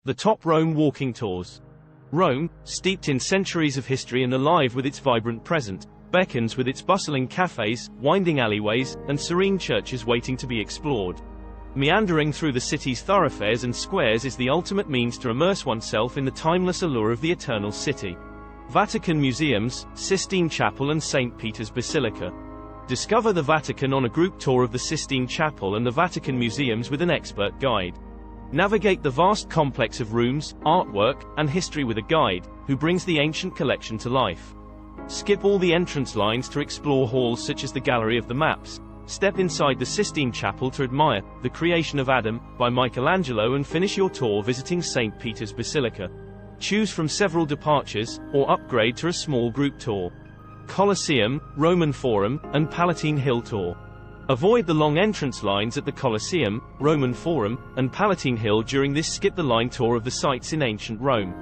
The top Rome walking tours. Rome, steeped in centuries of history and alive with its vibrant present, beckons with its bustling cafes, winding alleyways, and serene churches waiting to be explored. Meandering through the city's thoroughfares and squares is the ultimate means to immerse oneself in the timeless allure of the Eternal City. Vatican Museums, Sistine Chapel and St. Peter's Basilica. Discover the Vatican on a group tour of the Sistine Chapel and the Vatican Museums with an expert guide. Navigate the vast complex of rooms, artwork, and history with a guide, who brings the ancient collection to life. Skip all the entrance lines to explore halls such as the Gallery of the Maps. Step inside the Sistine Chapel to admire The Creation of Adam, by Michelangelo, and finish your tour visiting St. Peter's Basilica. Choose from several departures, or upgrade to a small group tour. Colosseum, Roman Forum, and Palatine Hill tour. Avoid the long entrance lines at the Colosseum, Roman Forum, and Palatine Hill during this skip-the-line tour of the sites in ancient Rome.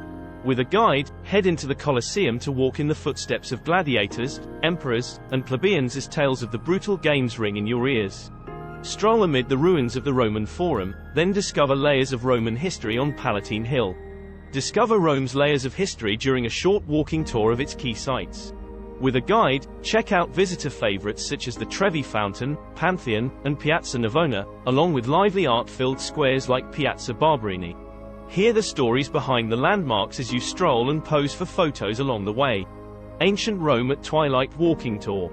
With a guide, head into the Colosseum to walk in the footsteps of gladiators, emperors, and plebeians as tales of the brutal games ring in your ears. Stroll amid the ruins of the Roman Forum, then discover layers of Roman history on Palatine Hill. Discover Rome's layers of history during a short walking tour of its key sites. With a guide, check out visitor favorites such as the Trevi Fountain, Pantheon, and Piazza Navona, along with lively art-filled squares like Piazza Barberini. Hear the stories behind the landmarks as you stroll and pose for photos along the way. Ancient Rome at Twilight walking tour.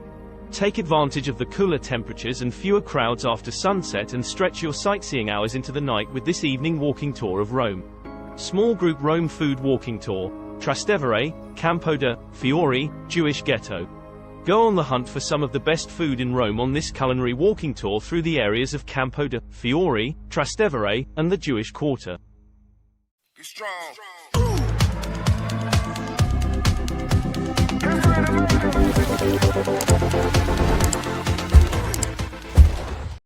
Take advantage of the cooler temperatures and fewer crowds after sunset and stretch your sightseeing hours into the night with this evening walking tour of Rome. Small group Rome food walking tour. Trastevere, Campo de' Fiori, Jewish ghetto. Go on the hunt for some of the best food in Rome on this culinary walking tour through the areas of Campo de' Fiori, Trastevere, and the Jewish quarter. Be strong.